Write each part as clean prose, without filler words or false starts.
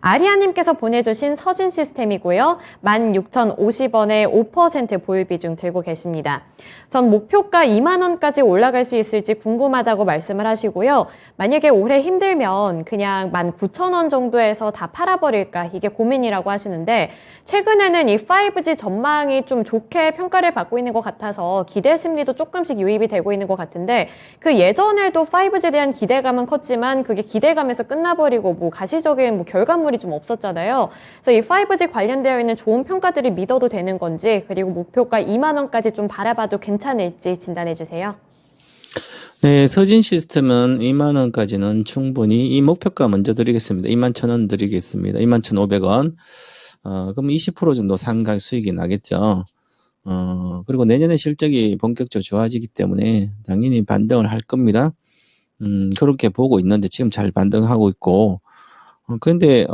아리아님께서 보내주신 서진 시스템이고요. 16,050원에 5% 보유 비중 들고 계십니다. 전 목표가 2만 원까지 올라갈 수 있을지 궁금하다고 말씀을 하시고요. 만약에 올해 힘들면 그냥 19,000원 정도에서 다 팔아버릴까 이게 고민이라고 하시는데 최근에는 이 5G 전망이 좀 좋게 평가를 받고 있는 것 같아서 기대 심리도 조금씩 유입이 되고 있는 것 같은데 그 예전에도 5G에 대한 기대감은 컸지만 그게 기대감에서 끝나버리고 뭐 가시적인 결과물이 좀 없었잖아요. 그래서 이 5G 관련되어 있는 좋은 평가들을 믿어도 되는 건지 그리고 목표가 2만 원까지 좀 바라봐도 괜찮을지 진단해 주세요. 네, 서진 시스템은 2만 원까지는 충분히 이 목표가 먼저 드리겠습니다. 2만 1,000원 드리겠습니다. 2만 1,500원. 그럼 20% 정도 상당 수익이 나겠죠. 그리고 내년에 실적이 본격적으로 좋아지기 때문에 당연히 반등을 할 겁니다. 그렇게 보고 있는데 지금 잘 반등하고 있고, 그런데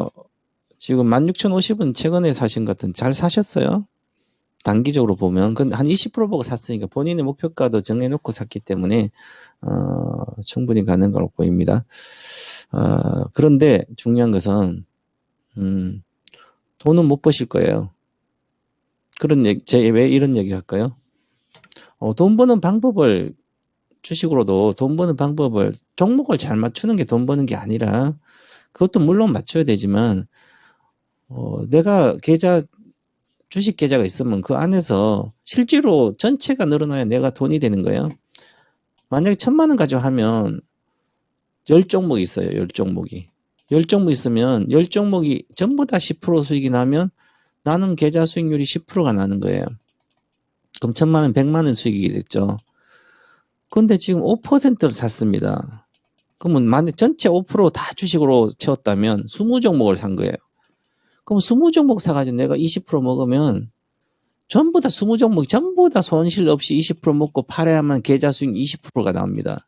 지금 16,050원 최근에 사신 것 같은 잘 사셨어요. 단기적으로 보면 한 20% 보고 샀으니까 본인의 목표가도 정해놓고 샀기 때문에 충분히 가능하다고 보입니다. 그런데 중요한 것은 돈은 못 버실 거예요. 왜 이런 얘기 할까요? 돈 버는 방법을 주식으로도 돈 버는 방법을 종목을 잘 맞추는 게 돈 버는 게 아니라 그것도 물론 맞춰야 되지만 내가 주식 계좌가 있으면 그 안에서 실제로 전체가 늘어나야 내가 돈이 되는 거예요. 만약에 1,000만 원 가지고 하면 10종목이 있어요. 10종목이. 10종목 있으면 10종목이 전부 다 10% 수익이 나면 나는 계좌 수익률이 10%가 나는 거예요. 그럼 1,000만 원, 100만 원 수익이 됐죠. 근데 지금 5%를 샀습니다. 그러면 만약 전체 5%다 주식으로 채웠다면 20종목을 산 거예요. 그럼 20종목 사가지고 내가 20% 먹으면 전부 다 20종목 전부 다 손실 없이 20% 먹고 팔아야만 계좌 수익 20%가 나옵니다.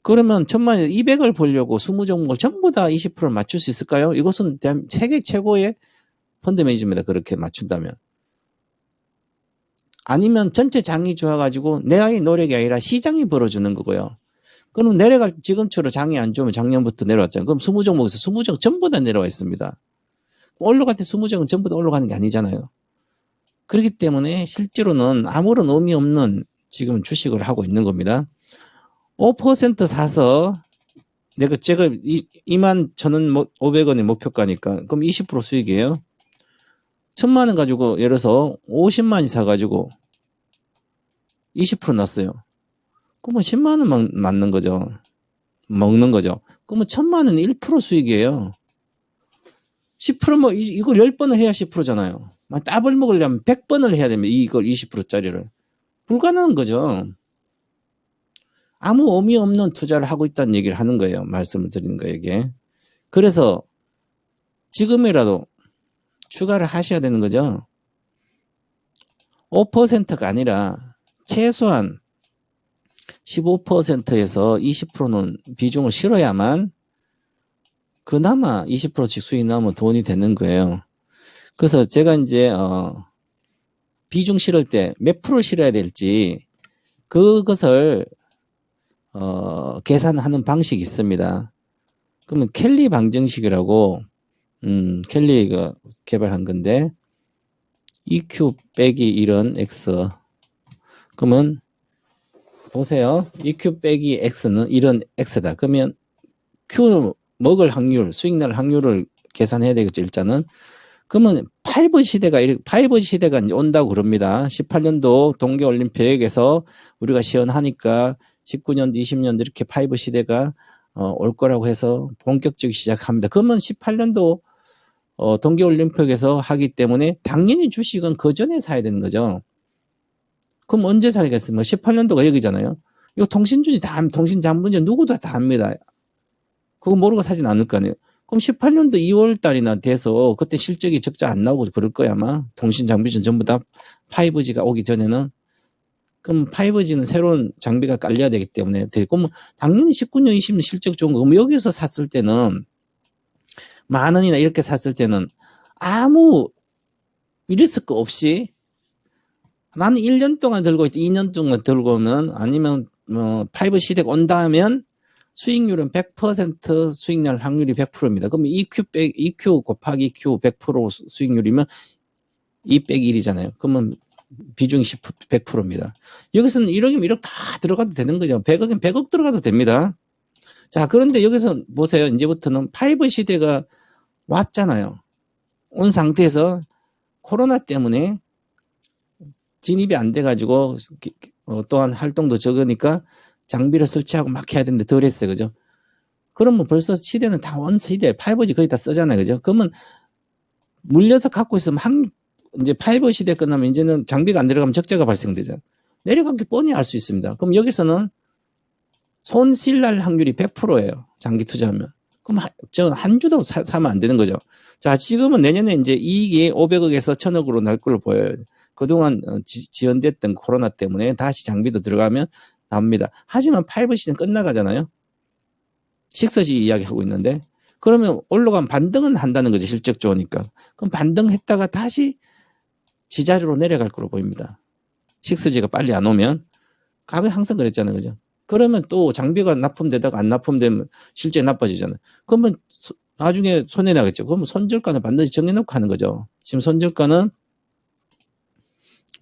그러면 1,000만 원 200을 벌려고 20종목을 전부 다 20% 맞출 수 있을까요? 이것은 세계 최고의 펀드 매니저입니다. 그렇게 맞춘다면. 아니면 전체 장이 좋아가지고 내의 노력이 아니라 시장이 벌어주는 거고요. 그럼 지금처럼 장이 안 좋으면 작년부터 내려왔잖아요. 그럼 20종목에서 20종 전부 다 내려와 있습니다. 올라갈 때 20종은 전부 다 올라가는 게 아니잖아요. 그렇기 때문에 실제로는 아무런 의미 없는 지금 주식을 하고 있는 겁니다. 5% 사서 제가 21,500원이 목표가니까 그럼 20% 수익이에요. 1,000만 원 가지고 예를 들어서 50만이 사가지고 20% 났어요. 그러면 10만 원만 맞는 거죠. 먹는 거죠. 그러면 1,000만 원 1% 수익이에요. 10% 이걸 10번을 해야 10%잖아요. 따블 먹으려면 100번을 해야 됩니다. 이걸 20%짜리를. 불가능한 거죠. 아무 의미 없는 투자를 하고 있다는 얘기를 하는 거예요. 말씀을 드리는 거예요, 이게. 그래서 지금이라도 추가를 하셔야 되는 거죠. 5%가 아니라 최소한 15%에서 20%는 비중을 실어야만 그나마 20%씩 수익 나오면 돈이 되는 거예요. 그래서 제가 이제 비중 실을 때 몇 프로 실어야 될지 그것을 계산하는 방식이 있습니다. 그러면 켈리 방정식이라고 켈리가 개발한 건데 EQ 빼기 1은 X. 그러면 보세요. EQ 빼기 X는 1은 X다. 그러면 Q 먹을 확률, 수익 날 확률을 계산해야 되겠죠. 일단은. 그러면 5G 시대가 이제 온다고 그럽니다. 18년도 동계올림픽에서 우리가 시연하니까 19년도, 20년도 이렇게 5G 시대가 올 거라고 해서 본격적으로 시작합니다. 그러면 18년도 동계올림픽에서 하기 때문에 당연히 주식은 그 전에 사야 되는 거죠. 그럼 언제 사겠습니까? 18년도가 여기잖아요. 이거 통신자문제 누구도 다 합니다. 그거 모르고 사진 않을 거 아니에요. 그럼 18년도 2월 달이나 돼서 그때 실적이 적자 안 나오고 그럴 거야 아마. 통신장비전 전부 다 5G가 오기 전에는. 그럼 5G는 새로운 장비가 깔려야 되기 때문에 그럼 당연히 19년, 20년 실적 좋은 거. 그럼 여기서 샀을 때는 10,000원이나 이렇게 샀을 때는 아무 리스크 없이 나는 1년 동안 들고 있다, 2년 동안 들고 오면 아니면 5G 시대가 온다면 수익률은 100% 수익날 확률이 100%입니다. 그러면 EQ 곱하기 Q 100% 수익률이면 2 빼기 1이잖아요. 그러면 비중이 100%입니다. 여기서는 1억이면 1억 다 들어가도 되는 거죠. 100억이면 100억 들어가도 됩니다. 자, 그런데 여기서 보세요. 이제부터는 5 시대가 왔잖아요. 온 상태에서 코로나 때문에 진입이 안 돼가지고 또한 활동도 적으니까 장비를 설치하고 막 해야 되는데 덜 했어요. 그죠? 그러면 벌써 시대는 다 원 시대, 5G 거의 다 쓰잖아요. 그죠? 그러면 물려서 갖고 있으면 이제 5 시대 끝나면 이제는 장비가 안 들어가면 적자가 발생되죠. 내려가기 뻔히 알 수 있습니다. 그럼 여기서는 손실 날 확률이 100%예요. 장기 투자하면. 그럼 저 한 주도 사면 안 되는 거죠. 자, 지금은 내년에 이제 이익이 500억에서 1000억으로 날 걸로 보여요. 그동안 지연됐던 코로나 때문에 다시 장비도 들어가면 나옵니다. 하지만 5 시대는 끝나가잖아요. 6시 이야기하고 있는데 그러면 올라가면 반등은 한다는 거죠. 실적 좋으니까. 그럼 반등했다가 다시 지자리로 내려갈 거로 보입니다. 6G가 빨리 안 오면 과거에 항상 그랬잖아요. 그죠? 그러면 또 장비가 납품되다가 안 납품되면 실제 나빠지잖아요. 그러면 나중에 손해나겠죠. 그러면 손절가는 반드시 정해놓고 하는 거죠. 지금 손절가는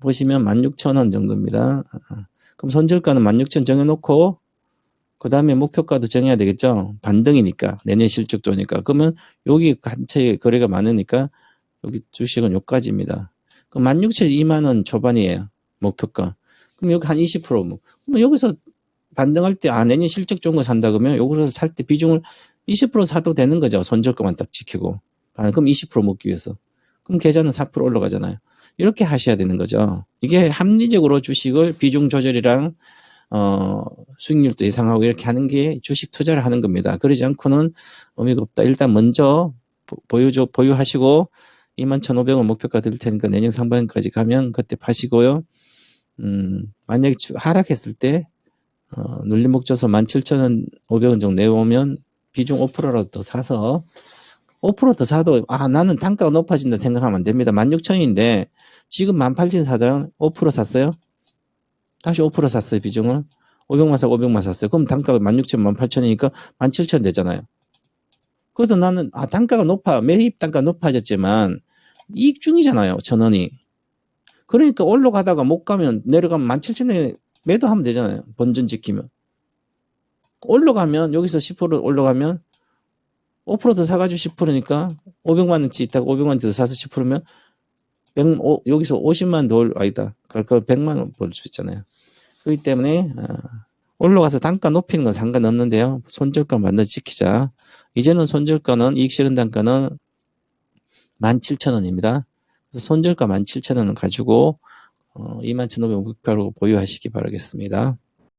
보시면 16,000원 정도입니다. 그럼 손절가는 16,000원 정해놓고 그 다음에 목표가도 정해야 되겠죠. 반등이니까 내년 실적 좋으니까. 그러면 여기 단체 거래가 많으니까 여기 주식은 여기까지입니다. 그럼 16,000원 2만 원 초반이에요. 목표가. 그럼 여기 한 20%. 뭐. 그럼 여기서 반등할 때 내년 실적 좋은 거 산다 그러면 여기서 살 때 비중을 20% 사도 되는 거죠. 손절가만 딱 지키고. 그럼 20% 먹기 위해서. 그럼 계좌는 4% 올라가잖아요. 이렇게 하셔야 되는 거죠. 이게 합리적으로 주식을 비중 조절이랑 수익률도 예상하고 이렇게 하는 게 주식 투자를 하는 겁니다. 그러지 않고는 의미가 없다. 일단 먼저 보유하시고 21,500원 목표가 될 테니까 내년 상반기까지 가면 그때 파시고요. 만약에 하락했을 때 눌림목 줘서 17,500원 정도 내오면 비중 5%라도 더 사서 5% 더 사도 나는 단가가 높아진다 생각하면 안 됩니다. 16,000원인데 지금 18,000원 사잖아요. 5% 샀어요. 다시 5% 샀어요. 비중을 500만 사고 500만 샀어요. 그럼 단가가 16,000원, 18,000원이니까 17,000원 되잖아요. 그래도 나는 단가가 매입 단가 높아졌지만 이익 중이잖아요. 1,000원이. 그러니까 올라가다가 못 가면 내려가면 17,000원에 매도하면 되잖아요. 본전 지키면. 올라가면 여기서 10% 올라가면 5%더 사가지고 10%니까 500만 원치 있다가 500만 원치 더 사서 10%면 여기서 50만 더 아니다. 그러니까 100만 원 벌 수 있잖아요. 그렇기 때문에 올라가서 단가 높이는 건 상관없는데요. 손절가 반드시 지키자. 이제는 손절가는 이익 실현 단가는 17,000원입니다. 그래서 손절가 17,000원을 가지고 21,500원 목표로 보유하시기 바라겠습니다.